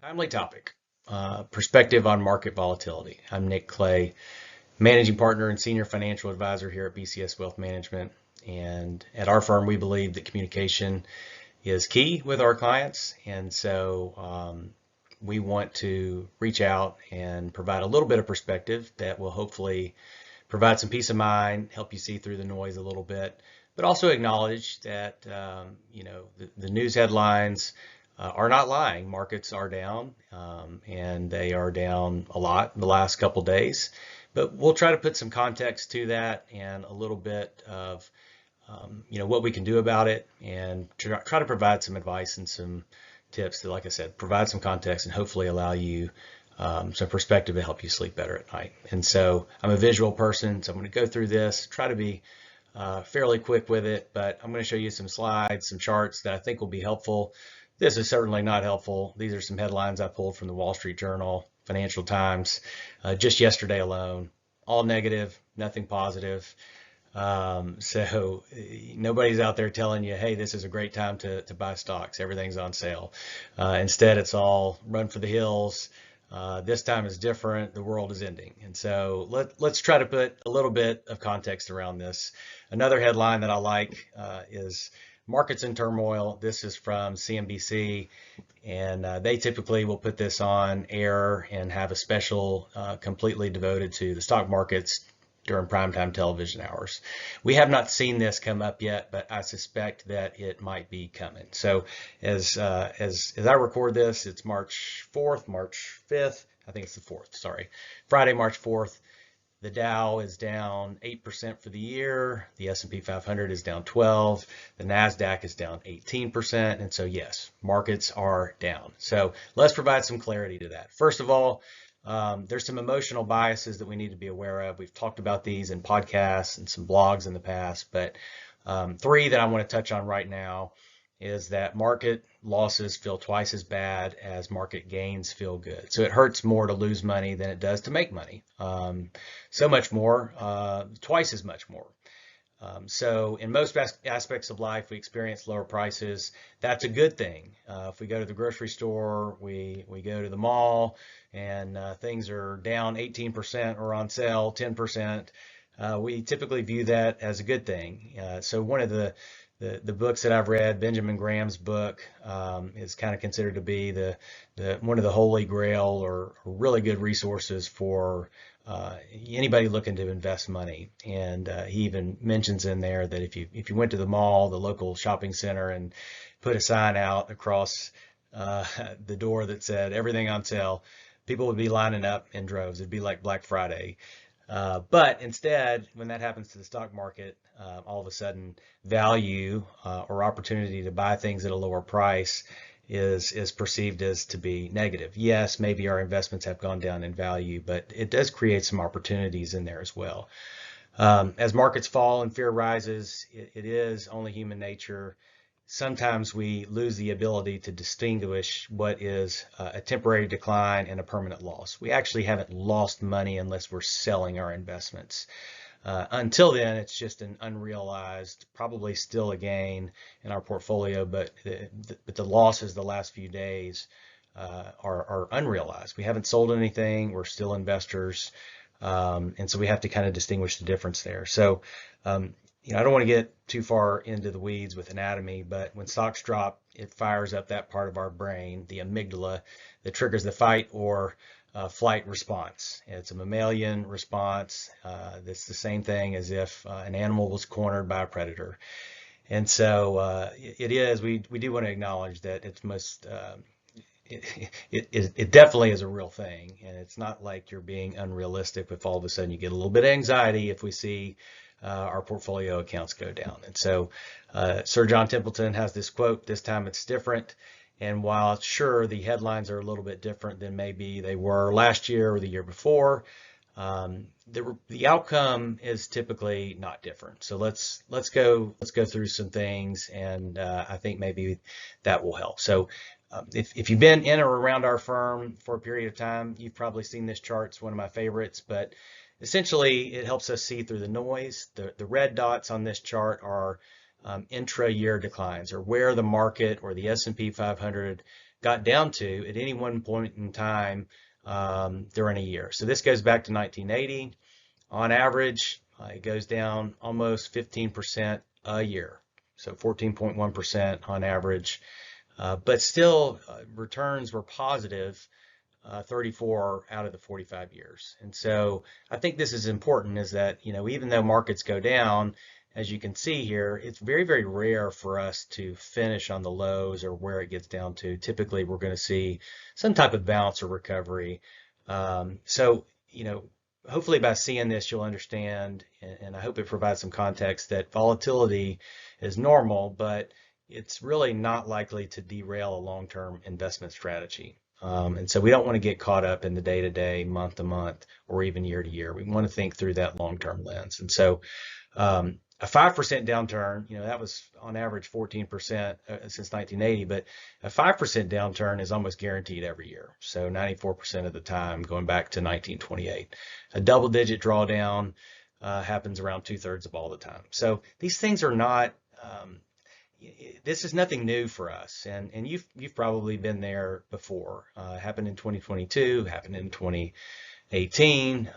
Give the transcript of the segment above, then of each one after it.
Timely topic, perspective on market volatility. I'm Nick Clay, managing partner and senior financial advisor here at BCS Wealth Management. And at our firm, we believe that communication is key with our clients. And so we want to reach out and provide a little bit of perspective that will hopefully provide some peace of mind, help you see through the noise a little bit, but also acknowledge that the news headlines are not lying. Markets are down, and they are down a lot in the last couple days. But we'll try to put some context to that and a little bit of what we can do about it, and try to provide some advice and some tips that, like I said, provide some context and hopefully allow you some perspective to help you sleep better at night. And so I'm a visual person, so I'm going to go through this, try to be fairly quick with it, but I'm going to show you some slides, some charts that I think will be helpful. This is certainly not helpful. These are some headlines I pulled from the Wall Street Journal, Financial Times, just yesterday alone. All negative, nothing positive. So nobody's out there telling you, hey, this is a great time to buy stocks. Everything's on sale. Instead, it's all run for the hills. This time is different. The world is ending. And so let's try to put a little bit of context around this. Another headline that I like is Markets in Turmoil. This is from CNBC, and they typically will put this on air and have a special completely devoted to the stock markets during primetime television hours. We have not seen this come up yet, but I suspect that it might be coming. So as I record this, it's March 4th, March 5th. I think it's the 4th, sorry. Friday, March 4th. The Dow is down 8% for the year. The S&P 500 is down 12. The NASDAQ is down 18%. And so, yes, markets are down. So let's provide some clarity to that. First of all, there's some emotional biases that we need to be aware of. We've talked about these in podcasts and some blogs in the past, but three that I want to touch on right now is that market losses feel twice as bad as market gains feel good. So it hurts more to lose money than it does to make money. So much more, twice as much more. So in most aspects of life, we experience lower prices. That's a good thing. If we go to the grocery store, we go to the mall, and things are down 18% or on sale 10%, we typically view that as a good thing. So one of the books that I've read, Benjamin Graham's book, is kind of considered to be one of the holy grail or really good resources for anybody looking to invest money. And he even mentions in there that if you went to the mall, the local shopping center, and put a sign out across the door that said everything on sale, people would be lining up in droves. It'd be like Black Friday. But instead, when that happens to the stock market, all of a sudden value or opportunity to buy things at a lower price is perceived as to be negative. Yes, maybe our investments have gone down in value, but it does create some opportunities in there as well. As markets fall and fear rises, it is only human nature. Sometimes we lose the ability to distinguish what is a temporary decline and a permanent loss. We actually haven't lost money unless we're selling our investments. Until then, it's just an unrealized, probably still a gain in our portfolio, but the losses the last few days are unrealized. We haven't sold anything. We're still investors, and so we have to kind of distinguish the difference there. So, I don't want to get too far into the weeds with anatomy, but when stocks drop, it fires up that part of our brain, the amygdala, that triggers the fight or flight response. It's a mammalian response. That's the same thing as if an animal was cornered by a predator. And so it is, we do want to acknowledge that it's most, it definitely is a real thing. And it's not like you're being unrealistic if all of a sudden you get a little bit of anxiety if we see our portfolio accounts go down. And so Sir John Templeton has this quote, "This time it's different." And while sure the headlines are a little bit different than maybe they were last year or the year before, the outcome is typically not different. So let's go through some things, and I think maybe that will help. So if you've been in or around our firm for a period of time, you've probably seen this chart. It's one of my favorites, but essentially it helps us see through the noise. The red dots on this chart are intra-year declines, or where the market or the S&P 500 got down to at any one point in time during a year. So this goes back to 1980. On average, it goes down almost 15% a year. So 14.1% on average. But still, returns were positive 34 out of the 45 years. And so I think this is important, is that, even though markets go down, as you can see here, it's very, very rare for us to finish on the lows or where it gets down to. Typically, we're going to see some type of bounce or recovery. So, hopefully by seeing this, you'll understand, and I hope it provides some context, that volatility is normal, but it's really not likely to derail a long-term investment strategy. And so we don't want to get caught up in the day-to-day, month-to-month, or even year-to-year. We want to think through that long-term lens. And so a 5% downturn, that was on average 14% since 1980, but a 5% downturn is almost guaranteed every year. So 94% of the time, going back to 1928. A double-digit drawdown happens around 2/3 of all the time. So these things are not, this is nothing new for us, and you've probably been there before. Happened in 2022, happened in 2018.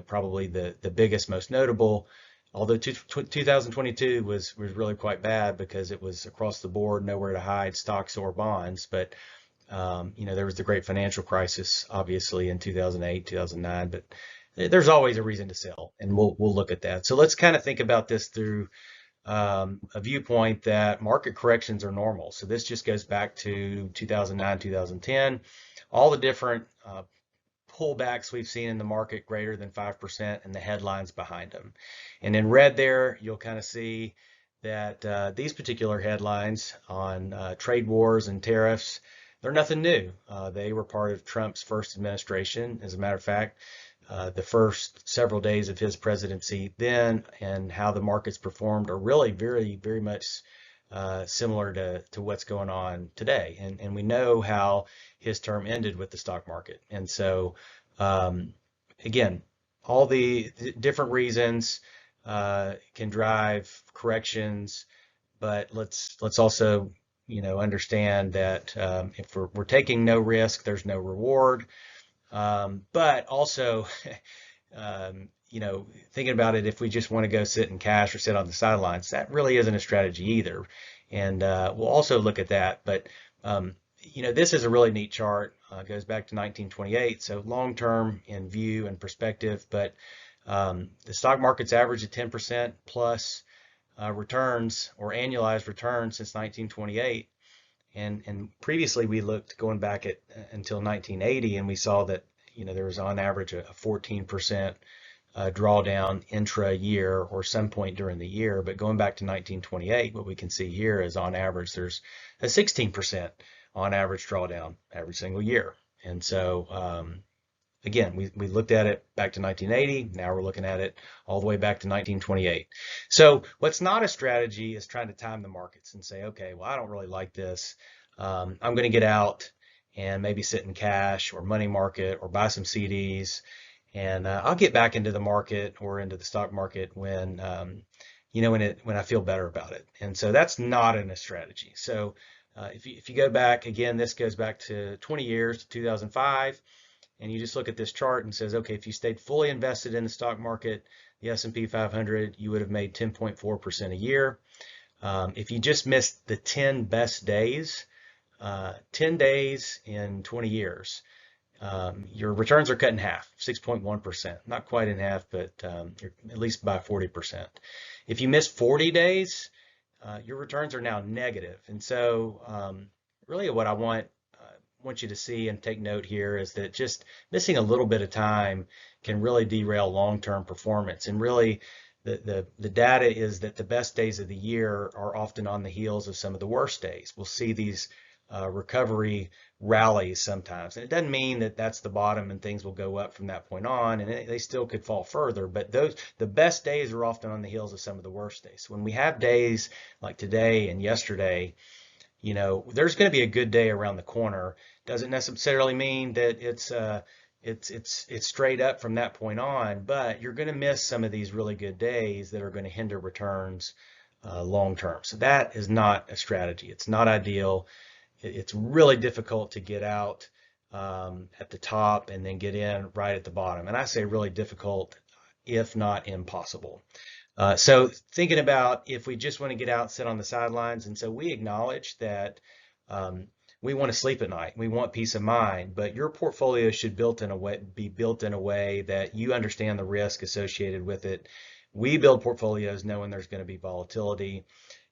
Probably the biggest, most notable. Although 2022 was really quite bad because it was across the board, nowhere to hide, stocks or bonds. But there was the great financial crisis, obviously, in 2008, 2009. But there's always a reason to sell, and we'll look at that. So let's kind of think about this through a viewpoint that market corrections are normal. So this just goes back to 2009, 2010, all the different pullbacks we've seen in the market greater than 5% and the headlines behind them. And in red there, you'll kind of see that these particular headlines on trade wars and tariffs, they're nothing new. They were part of Trump's first administration. As a matter of fact, the first several days of his presidency then and how the markets performed are really very, very much similar to what's going on today. And we know how his term ended with the stock market. And so, again, all the different reasons can drive corrections, but let's also, understand that if we're taking no risk, there's no reward. But also, thinking about it, if we just want to go sit in cash or sit on the sidelines, that really isn't a strategy either. And we'll also look at that. But, this is a really neat chart. It goes back to 1928, so long-term in view and perspective. But the stock market's averaged at 10% plus returns or annualized returns since 1928. And previously we looked going back until 1980, and we saw that there was on average a 14% drawdown intra-year or some point during the year. But going back to 1928, what we can see here is on average there's a 16% on average drawdown every single year. And so again, we looked at it back to 1980. Now we're looking at it all the way back to 1928. So what's not a strategy is trying to time the markets and say, okay, well, I don't really like this. I'm going to get out and maybe sit in cash or money market or buy some CDs. And I'll get back into the market or into the stock market when I feel better about it. And so that's not a strategy. So if you go back, again, this goes back to 20 years, to 2005. And you just look at this chart and says, okay, if you stayed fully invested in the stock market, the S&P 500, you would have made 10.4% a year. If you just missed the 10 best days, 10 days in 20 years, your returns are cut in half, 6.1%. Not quite in half, but at least by 40%. If you miss 40 days, your returns are now negative. And so really what I want you to see and take note here is that just missing a little bit of time can really derail long-term performance. And really the data is that the best days of the year are often on the heels of some of the worst days. We'll see these recovery rallies sometimes. And it doesn't mean that that's the bottom and things will go up from that point on, and they still could fall further, but the best days are often on the heels of some of the worst days. So when we have days like today and yesterday, there's going to be a good day around the corner. Doesn't necessarily mean that it's straight up from that point on, but you're going to miss some of these really good days that are going to hinder returns long term. So that is not a strategy. It's not ideal. it's really difficult to get out at the top and then get in right at the bottom. And I say really difficult, if not impossible. So thinking about if we just want to get out and sit on the sidelines, and so we acknowledge that we want to sleep at night. We want peace of mind, but your portfolio should be built in a way that you understand the risk associated with it. We build portfolios knowing there's going to be volatility.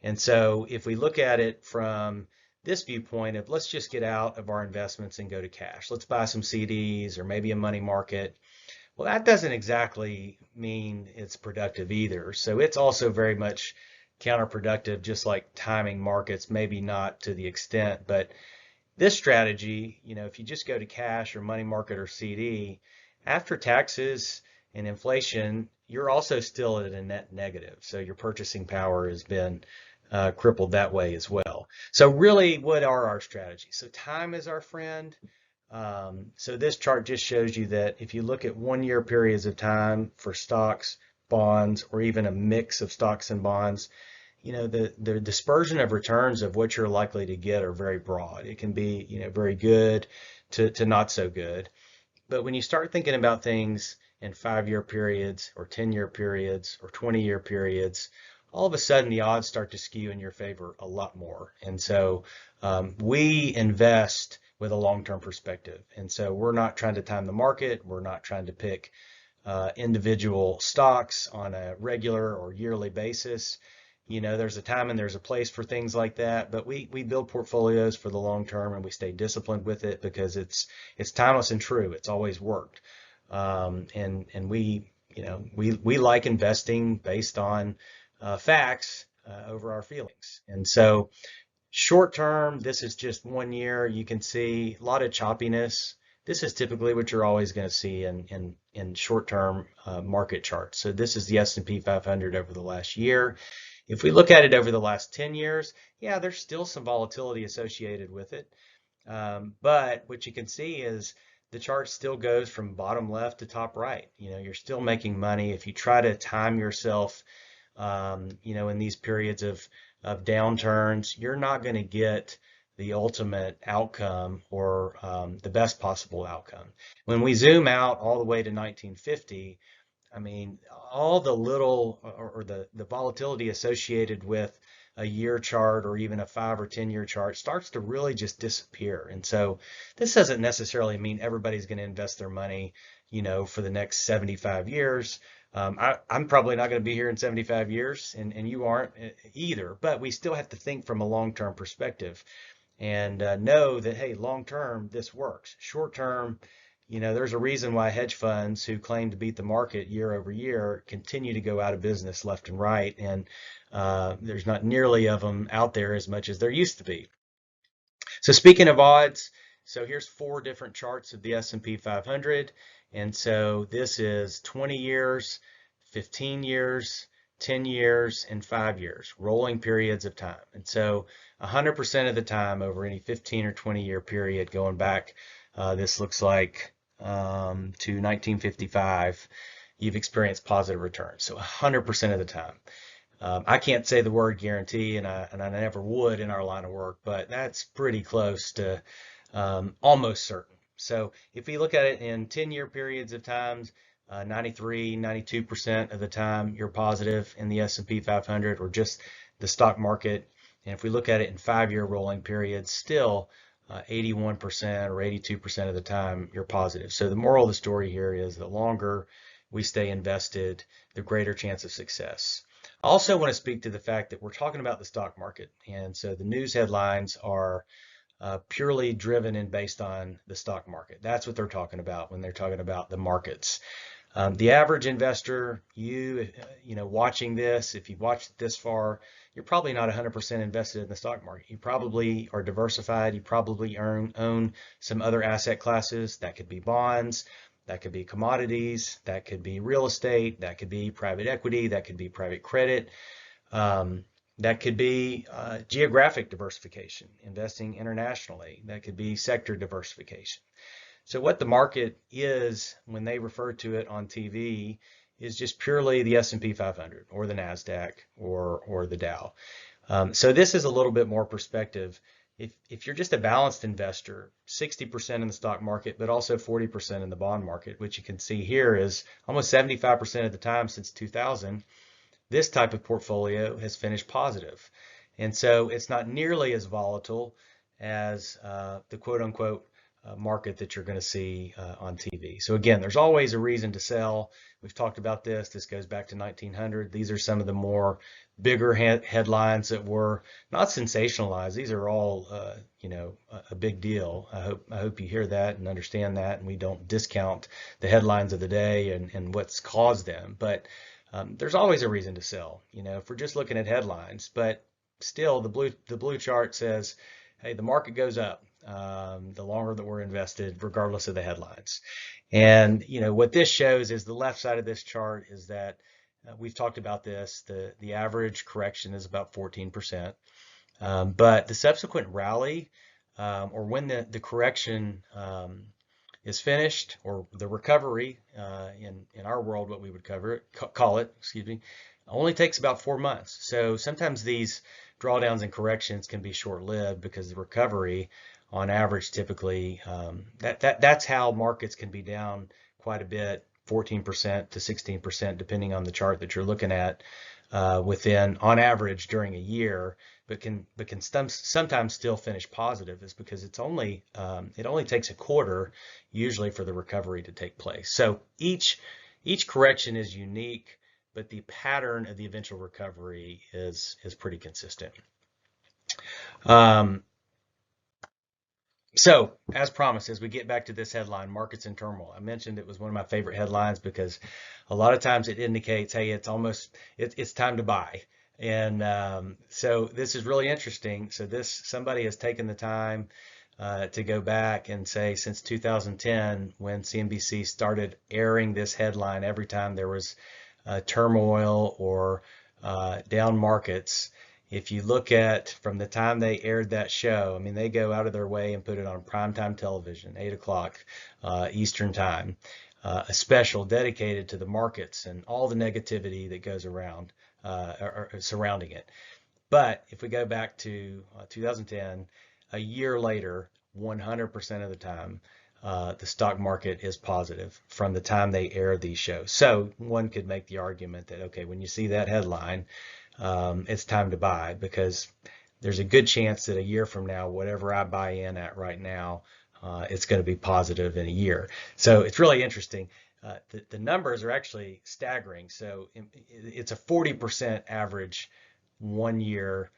And so if we look at it from this viewpoint of let's just get out of our investments and go to cash. Let's buy some CDs or maybe a money market. Well, that doesn't exactly mean it's productive either. So it's also very much counterproductive, just like timing markets, maybe not to the extent, but this strategy, if you just go to cash or money market or CD, after taxes and inflation, you're also still at a net negative. So your purchasing power has been crippled that way as well. So really, what are our strategies? So time is our friend. So this chart just shows you that if you look at 1 year periods of time for stocks, bonds, or even a mix of stocks and bonds, the dispersion of returns of what you're likely to get are very broad. It can be, very good to not so good. But when you start thinking about things in 5-year periods or 10-year periods or 20-year periods, all of a sudden the odds start to skew in your favor a lot more. And so we invest with a long-term perspective. And so we're not trying to time the market. We're not trying to pick individual stocks on a regular or yearly basis. There's a time and there's a place for things like that, but we build portfolios for the long term and we stay disciplined with it because it's timeless and true. It's always worked. And we like investing based on facts over our feelings. And so short term, this is just 1 year. You can see a lot of choppiness. This is typically what you're always going to see in short-term market charts. So this is the S&P 500 over the last year. If we look at it over the last 10 years, yeah, there's still some volatility associated with it. But what you can see is the chart still goes from bottom left to top right. You're still making money. If you try to time yourself, in these periods of downturns, you're not going to get the ultimate outcome or the best possible outcome. When we zoom out all the way to 1950, I mean, all the little or the volatility associated with a year chart or even a 5 or 10-year chart starts to really just disappear. And so this doesn't necessarily mean everybody's going to invest their money, for the next 75 years. I'm probably not going to be here in 75 years, and you aren't either, but we still have to think from a long-term perspective and know that, hey, long-term, this works. Short-term, there's a reason why hedge funds who claim to beat the market year over year continue to go out of business left and right, and there's not nearly of them out there as much as there used to be. So speaking of odds, so here's 4 different charts of the S&P 500. And so this is 20 years, 15 years, 10 years, and 5 years, rolling periods of time. And so 100% of the time over any 15 or 20-year period going back, this looks like to 1955, you've experienced positive returns. So 100% of the time. I can't say the word guarantee, and I never would in our line of work, but that's pretty close to almost certain. So if we look at it in 10-year periods of times, 93, 92% of the time you're positive in the S&P 500 or just the stock market. And if we look at it in 5-year rolling periods, still 81% or 82% of the time you're positive. So the moral of the story here is the longer we stay invested, the greater chance of success. I also want to speak to the fact that we're talking about the stock market. And so the news headlines are purely driven and based on the stock market. That's what they're talking about when they're talking about the markets. The average investor, watching this, if you've watched it this far, you're probably not 100% invested in the stock market. You probably are diversified. You probably own some other asset classes. That could be bonds, that could be commodities, that could be real estate, that could be private equity, that could be private credit. That could be geographic diversification, investing internationally. That could be sector diversification. So what the market is when they refer to it on TV is just purely the S&P 500 or the NASDAQ or the Dow. So this is a little bit more perspective. if you're just a balanced investor, 60% in the stock market, but also 40% in the bond market, which you can see here is almost 75% of the time since 2000, this type of portfolio has finished positive. And so it's not nearly as volatile as the quote unquote market that you're going to see on TV. So again, there's always a reason to sell. We've talked about this. This goes back to 1900. These are some of the more bigger headlines that were not sensationalized. These are all, a big deal. I hope you hear that and understand that, and we don't discount the headlines of the day and what's caused them. But there's always a reason to sell, if we're just looking at headlines. But still, the blue chart says, hey, the market goes up the longer that we're invested, regardless of the headlines. And what this shows is the left side of this chart is that we've talked about this. The average correction is about 14%, but the subsequent rally, or when the correction is finished, or the recovery, in our world, what we would call it, only takes about 4 months. So sometimes these drawdowns and corrections can be short-lived because the recovery, on average, typically, that's how markets can be down quite a bit, 14% to 16%, depending on the chart that you're looking at, within, on average, during a year, but can sometimes still finish positive, is because it only takes a quarter usually for the recovery to take place. So each correction is unique, but the pattern of the eventual recovery is pretty consistent. So, as promised, as we get back to this headline, markets in turmoil, I mentioned it was one of my favorite headlines because a lot of times it indicates, hey, it's time to buy. And so this is really interesting. So somebody has taken the time to go back and say, since 2010, when CNBC started airing this headline every time there was turmoil or down markets, if you look at from the time they aired that show, I mean, they go out of their way and put it on primetime television, 8 o'clock Eastern time, a special dedicated to the markets and all the negativity that goes around or surrounding it. But if we go back to 2010, a year later, 100% of the time, the stock market is positive from the time they air these shows. So one could make the argument that, okay, when you see that headline, it's time to buy, because there's a good chance that a year from now, whatever I buy in at right now, it's going to be positive in a year. So it's really interesting. The numbers are actually staggering. So it's a 40% average 1 year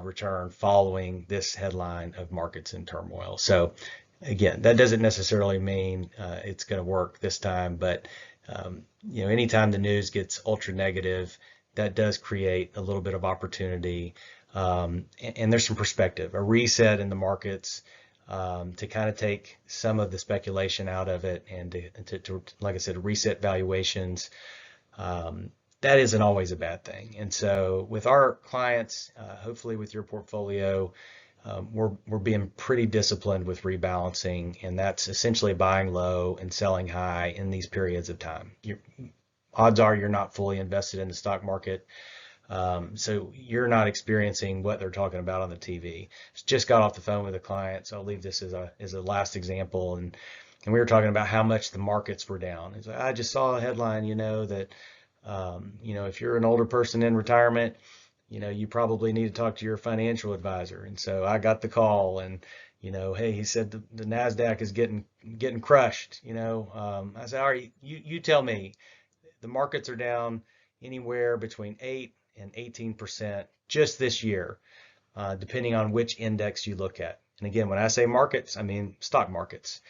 return following this headline of markets in turmoil. So again, that doesn't necessarily mean it's going to work this time, but anytime the news gets ultra negative, that does create a little bit of opportunity, and there's some perspective, a reset in the markets, to kind of take some of the speculation out of it, and to like I said, reset valuations. That isn't always a bad thing. And so with our clients, hopefully with your portfolio, we're being pretty disciplined with rebalancing, and that's essentially buying low and selling high in these periods of time. Odds are you're not fully invested in the stock market, so you're not experiencing what they're talking about on the TV. Just got off the phone with a client, so I'll leave this as a last example, and we were talking about how much the markets were down. He's like, I just saw a headline, that if you're an older person in retirement, you probably need to talk to your financial advisor. And so I got the call, and hey, he said the NASDAQ is getting crushed. I said, all right, you tell me. The markets are down anywhere between 8 and 18% just this year, depending on which index you look at. And again, when I say markets, I mean stock markets.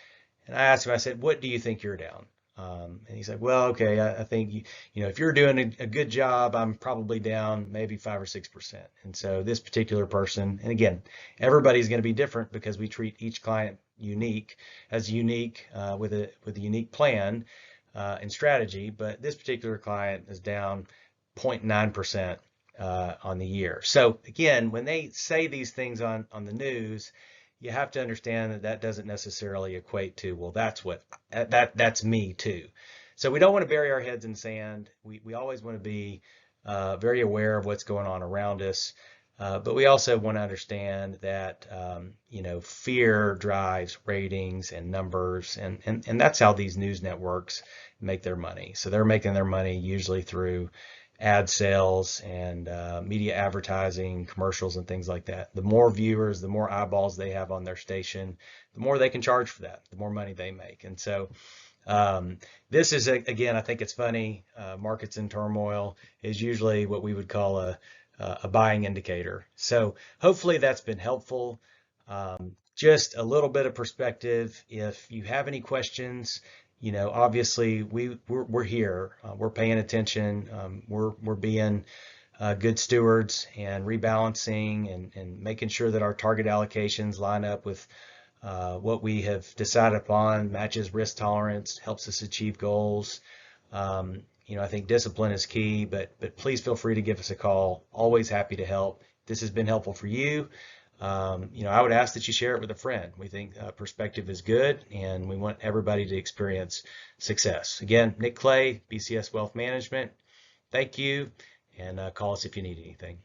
And I asked him, I said, what do you think you're down? And he said, well, okay, I think, if you're doing a good job, I'm probably down maybe 5 or 6%. And so this particular person, and again, everybody's going to be different because we treat each client unique with a unique plan and strategy, but this particular client is down 0.9% on the year. So again, when they say these things on the news, you have to understand that doesn't necessarily equate to, well, that's me too. So we don't want to bury our heads in sand. We always want to be very aware of what's going on around us. But we also want to understand that fear drives ratings and numbers, and that's how these news networks make their money. So they're making their money usually through ad sales and media advertising, commercials, and things like that. The more viewers, the more eyeballs they have on their station, the more they can charge for that, the more money they make. And so this is, again, I think it's funny. Markets in turmoil is usually what we would call a buying indicator. So hopefully that's been helpful. Just a little bit of perspective. If you have any questions, obviously we're here. We're paying attention. We're being good stewards and rebalancing and making sure that our target allocations line up with what we have decided upon, matches risk tolerance, helps us achieve goals. I think discipline is key, but please feel free to give us a call. Always happy to help. This has been helpful for you. I would ask that you share it with a friend. We think perspective is good, and we want everybody to experience success. Again, Nick Clay, BCS Wealth Management. Thank you, and call us if you need anything.